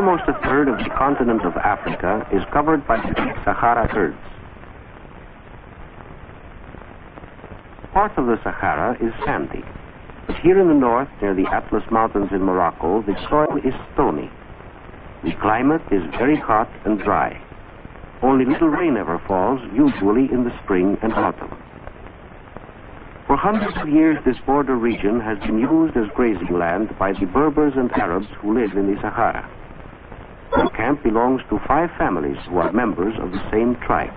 Almost a third of the continent of Africa is covered by the Sahara herds. North of the Sahara is sandy, but here in the north, near the Atlas Mountains in Morocco, the soil is stony. The climate is very hot and dry. Only little rain ever falls, usually in the spring and autumn. For hundreds of years, this border region has been used as grazing land by the Berbers and Arabs who live in the Sahara. Our camp belongs to 5 families who are members of the same tribe.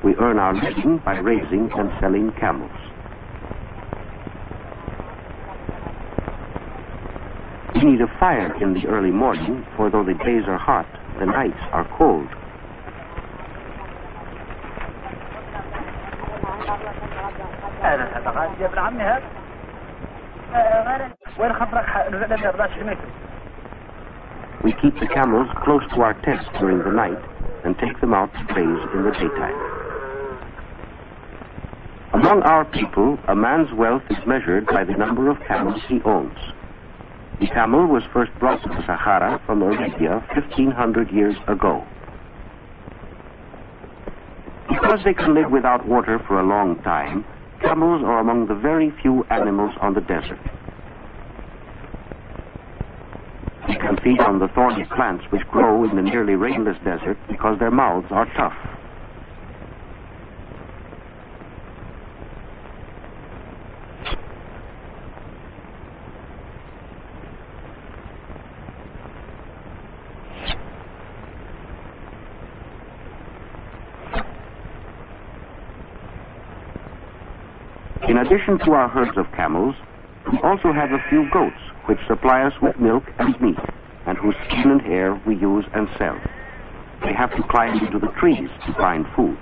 We earn our living by raising and selling camels. We need a fire in the early morning, for though the days are hot, the nights are cold. We keep the camels close to our tents during the night and take them out to graze in the daytime. Among our people, a man's wealth is measured by the number of camels he owns. The camel was first brought to the Sahara from Arabia 1,500 years ago. Because they can live without water for a long time, camels are among the very few animals on the desert. They can feed on the thorny plants which grow in the nearly rainless desert because their mouths are tough. In addition to our herds of camels, we also have a few goats which supply us with milk and meat, and whose skin and hair we use and sell. They have to climb into the trees to find food.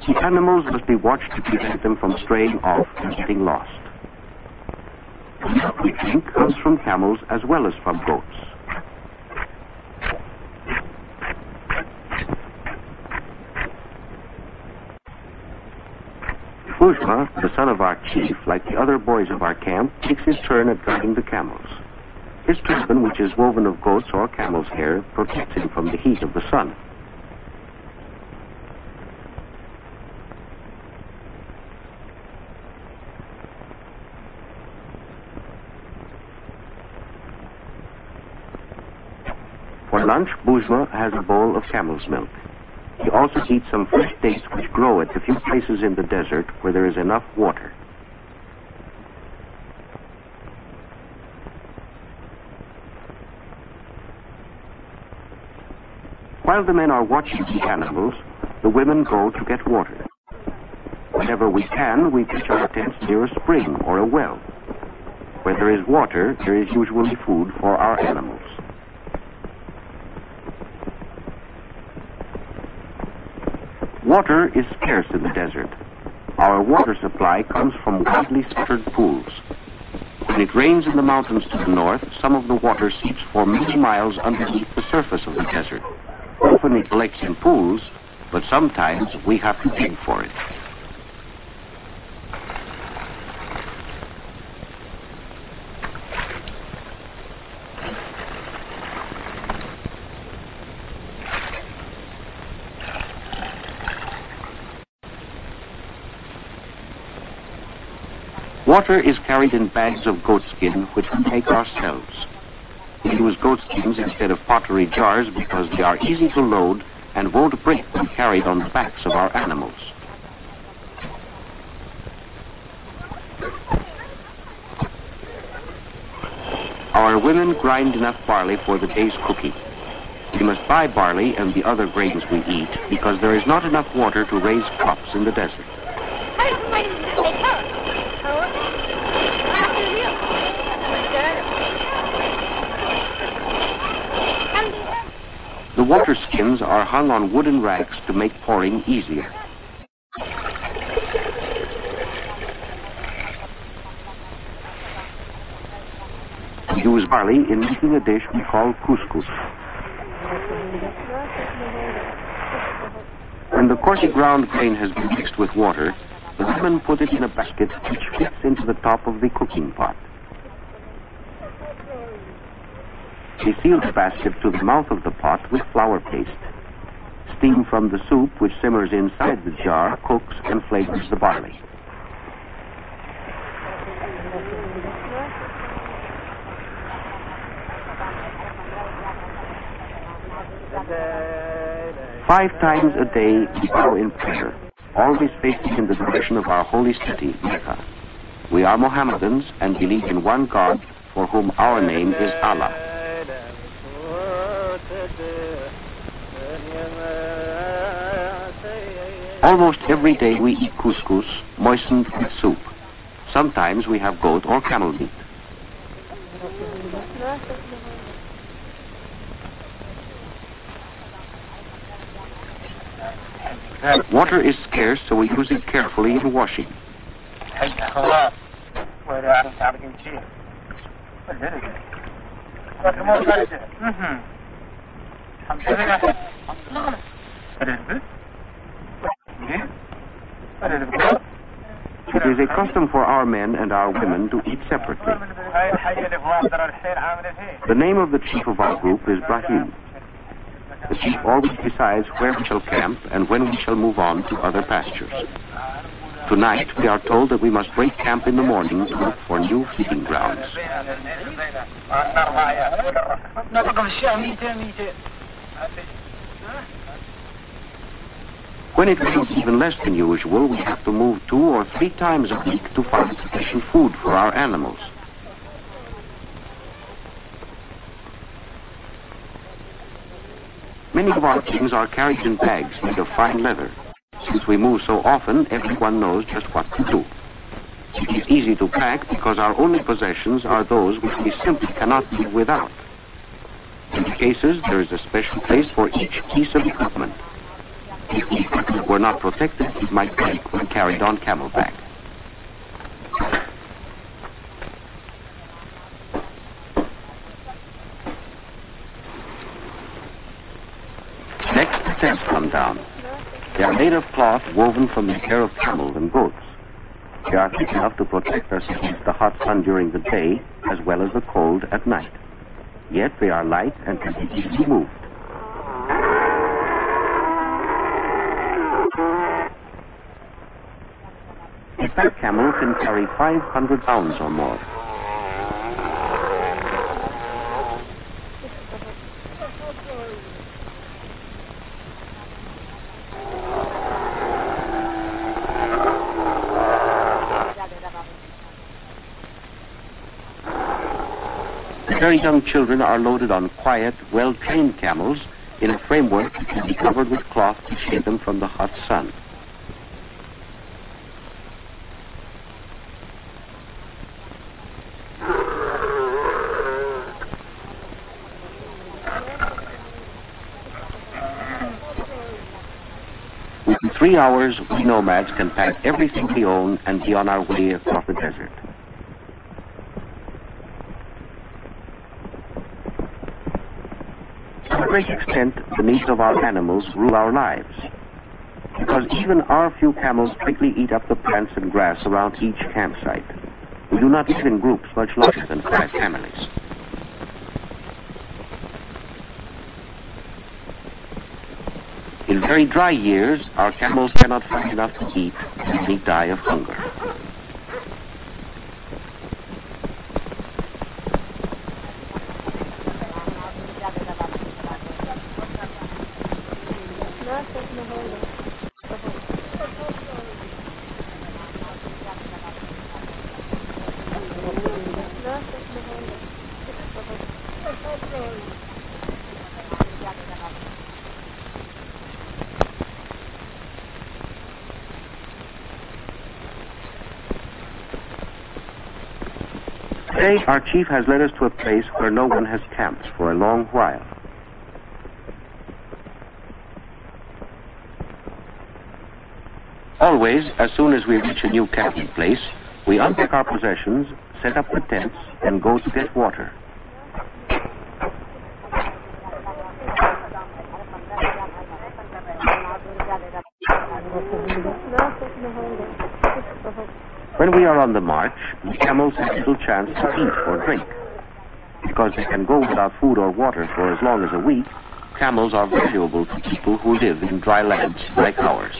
The animals must be watched to prevent them from straying off and getting lost. The milk we drink comes from camels as well as from goats. Bujma, the son of our chief, like the other boys of our camp, takes his turn at guarding the camels. His turban, which is woven of goats or camel's hair, protects him from the heat of the sun. For lunch, Bujma has a bowl of camel's milk. He also eats some fresh dates which grow at the few places in the desert where there is enough water. While the men are watching the animals, the women go to get water. Whenever we can, we pitch our tents near a spring or a well. Where there is water, there is usually food for our animals. Water is scarce in the desert. Our water supply comes from widely scattered pools. When it rains in the mountains to the north, some of the water seeps for many miles underneath the surface of the desert. Often it collects in pools, but sometimes we have to dig for it. Water is carried in bags of goatskin, which we make ourselves. We use goatskins instead of pottery jars because they are easy to load and won't break when carried on the backs of our animals. Our women grind enough barley for the day's cooking. We must buy barley and the other grains we eat because there is not enough water to raise crops in the desert. The water skins are hung on wooden racks to make pouring easier. We use barley in making a dish we call couscous. When the coarsely ground grain has been mixed with water, The women put it in a basket which fits into the top of the cooking pot. They seal the basket to the mouth of the pot with flour paste. Steam from the soup, which simmers inside the jar, cooks and flavors the barley. Five times a day we bow in prayer, always facing in the direction of our holy city, Mecca. We are Mohammedans and believe in one God, for whom our name is Allah. Almost every day we eat couscous, moistened with soup. Sometimes we have goat or camel meat. Water is scarce, so we use it carefully in washing. It is a custom for our men and our women to eat separately. The name of the chief of our group is Brahim. The chief always decides where we shall camp and when we shall move on to other pastures. Tonight, we are told that we must break camp in the morning to look for new feeding grounds. When it rains even less than usual, we have to move 2 or 3 times a week to find sufficient food for our animals. Many of our things are carried in bags made of fine leather. Since we move so often, everyone knows just what to do. It is easy to pack because our only possessions are those which we simply cannot live without. In the cases, there is a special place for each piece of equipment. If the equipment were not protected, it might break when carried on camelback. Next, the tents come down. They are made of cloth woven from the hair of camels and goats. They are thick enough to protect us against the hot sun during the day, as well as the cold at night. Yet they are light and can be easily moved. A fat camel can carry 500 pounds or more. Very young children are loaded on quiet, well-trained camels in a framework that can be covered with cloth to shade them from the hot sun. Within 3 hours, we nomads can pack everything we own and be on our way across the desert. To a great extent, the needs of our animals rule our lives, because even our few camels quickly eat up the plants and grass around each campsite. We do not live in groups much larger than 5 families. In very dry years, our camels cannot find enough to eat and may die of hunger. Today, our chief has led us to a place where no one has camped for a long while. Always, as soon as we reach a new camping place, we unpack our possessions, set up the tents, and go to get water. When we are on the march, the camels have little chance to eat or drink. Because they can go without food or water for as long as a week, camels are valuable to people who live in dry lands like ours.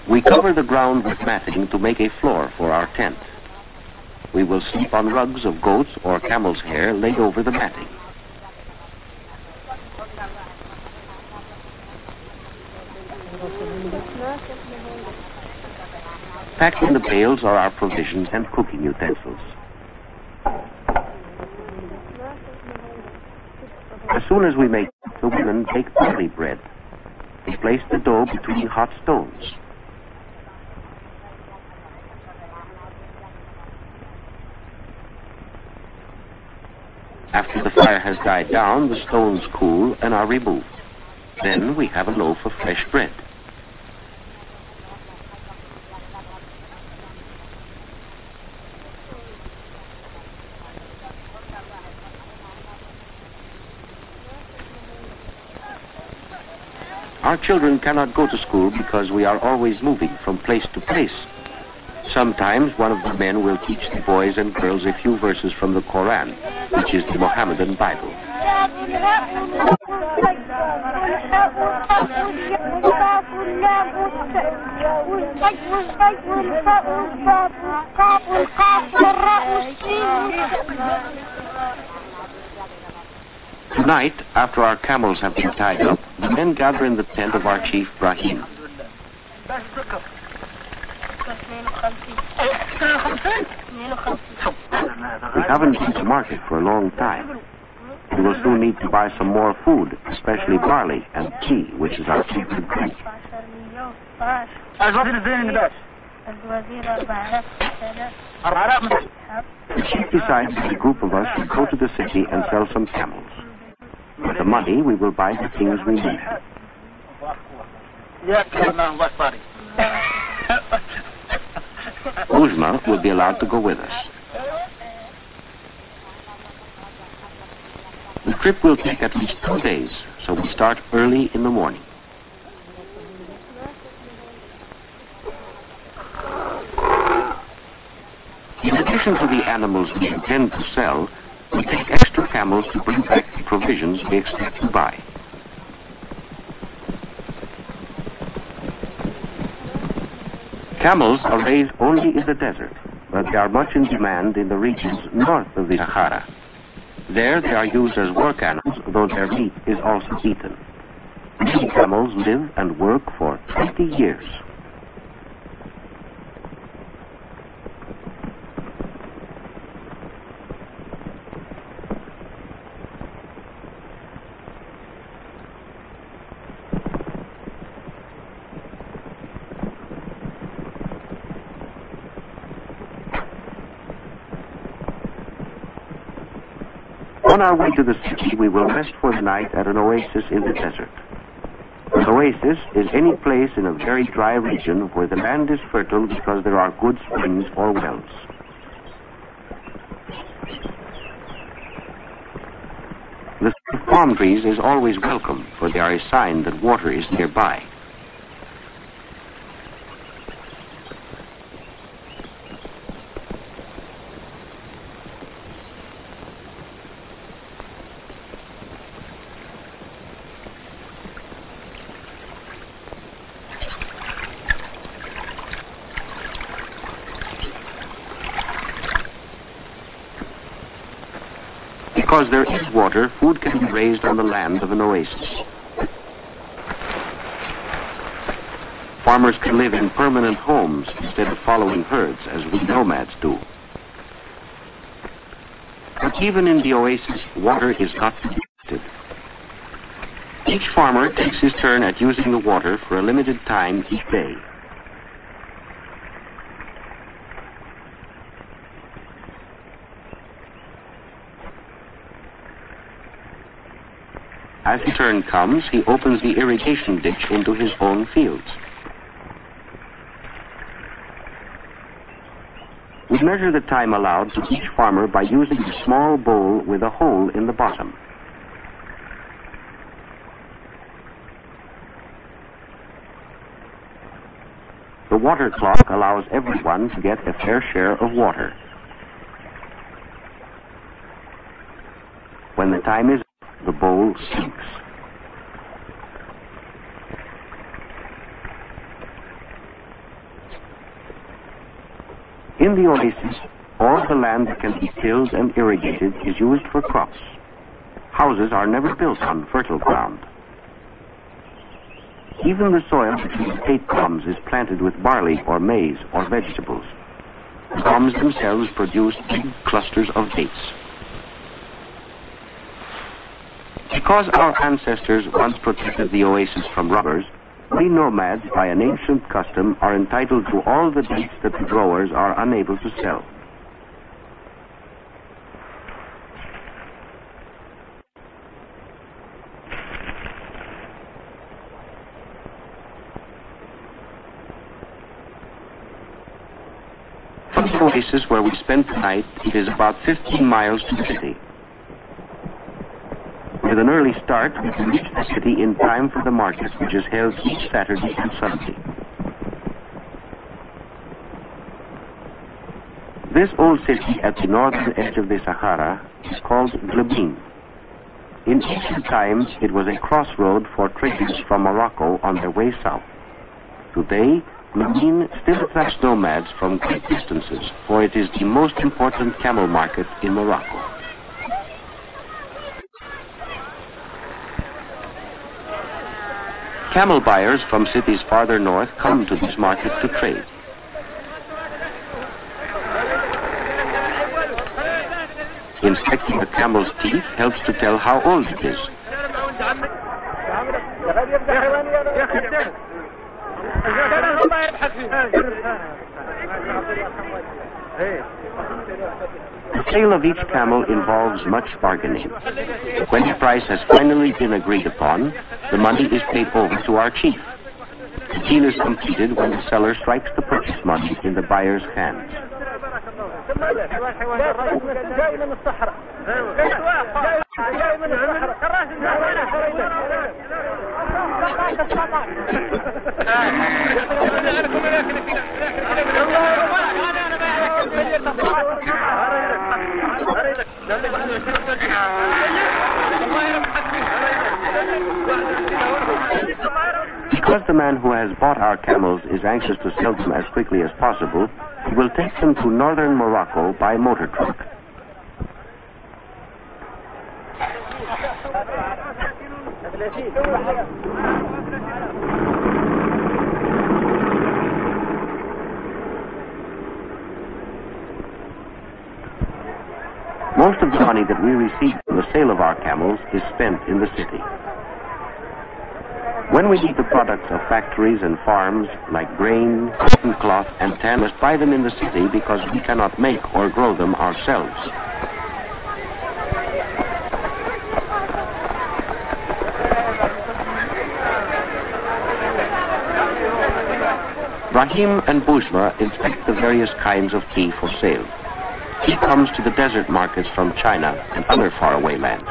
We cover the ground with matting to make a floor for our tent. We will sleep on rugs of goats or camel's hair laid over the matting. Packed in the bales are our provisions and cooking utensils. As soon as we make it, the women bake barley bread. They place the dough between hot stones. After the fire has died down, the stones cool and are removed. Then we have a loaf of fresh bread. Our children cannot go to school because we are always moving from place to place. Sometimes one of the men will teach the boys and girls a few verses from the Quran, which is the Mohammedan Bible. Tonight, after our camels have been tied up, the men gather in the tent of our chief, Brahim. We haven't been to market for a long time. We will soon need to buy some more food, especially barley and tea, which is our favorite drink. The chief decides that a group of us should go to the city and sell some camels. With the money, we will buy the things we need. Uzma will be allowed to go with us. The trip will take at least 2 days, so we start early in the morning. In addition to the animals we intend to sell, we take extra camels to bring back the provisions we expect to buy. Camels are raised only in the desert, but they are much in demand in the regions north of the Sahara. There they are used as work animals, though their meat is also eaten. Many camels live and work for 20 years. On our way to the city, we will rest for the night at an oasis in the desert. An oasis is any place in a very dry region where the land is fertile because there are good springs or wells. The smell of palm trees is always welcome, for they are a sign that water is nearby. Because there is water, food can be raised on the land of an oasis. Farmers can live in permanent homes instead of following herds as we nomads do. But even in the oasis, water is not to be wasted. Each farmer takes his turn at using the water for a limited time each day. As the turn comes, he opens the irrigation ditch into his own fields. We measure the time allowed to each farmer by using a small bowl with a hole in the bottom. The water clock allows everyone to get a fair share of water. When the time is up, the bowl sinks. In the oasis, all the land that can be tilled and irrigated is used for crops. Houses are never built on fertile ground. Even the soil between the date palms is planted with barley or maize or vegetables. The palms themselves produce big clusters of dates. Because our ancestors once protected the oasis from robbers, we nomads, by an ancient custom, are entitled to all the dates that the growers are unable to sell. From the oasis where we spent the night, it is about 15 miles to the city. With an early start, we can reach the city in time for the market, which is held each Saturday and Sunday. This old city at the northern edge of the Sahara is called Beklemiim. In ancient times, it was a crossroad for traders from Morocco on their way south. Today, Beklemiim still attracts nomads from great distances, for it is the most important camel market in Morocco. Camel buyers from cities farther north come to this market to trade. Inspecting the camel's teeth helps to tell how old it is. The sale of each camel involves much bargaining. When the price has finally been agreed upon, the money is paid over to our chief. The deal is completed when the seller strikes the purchase money in the buyer's hands. Because the man who has bought our camels is anxious to sell them as quickly as possible, he will take them to northern Morocco by motor truck. Most of the money that we receive from the sale of our camels is spent in the city. When we need the products of factories and farms, like grain, cotton cloth, and tan, we must buy them in the city because we cannot make or grow them ourselves. Rahim and Bourgeois inspect the various kinds of tea for sale. Tea comes to the desert markets from China and other faraway lands.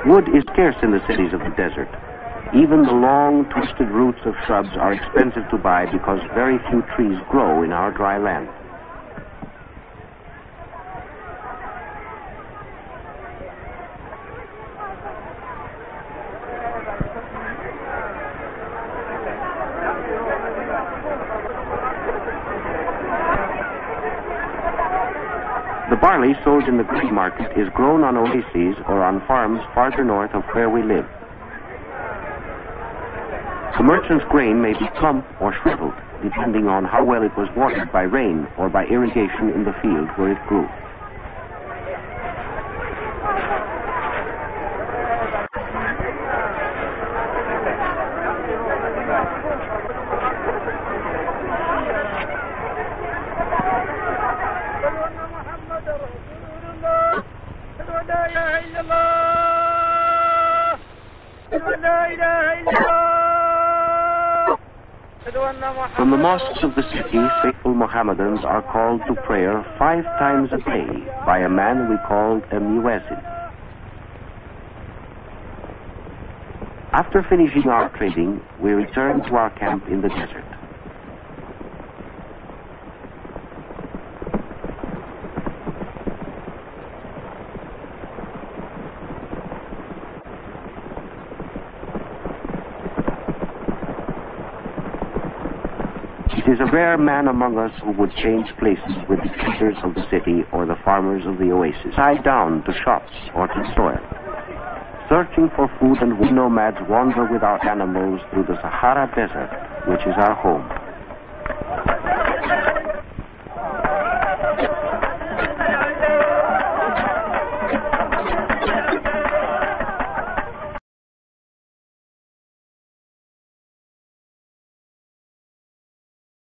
Wood is scarce in the cities of the desert. Even the long, twisted roots of shrubs are expensive to buy because very few trees grow in our dry land. The barley sold in the grain market is grown on oases or on farms farther north of where we live. The merchant's grain may be plump or shriveled, depending on how well it was watered by rain or by irrigation in the field where it grew. From the mosques of the city, faithful Mohammedans are called to prayer 5 times a day by a man we call a muezzin. After finishing our trading, we return to our camp in the desert. It is a rare man among us who would change places with the traders of the city or the farmers of the oasis, tied down to shops or to soil. Searching for food, and we nomads wander with our animals through the Sahara Desert, which is our home.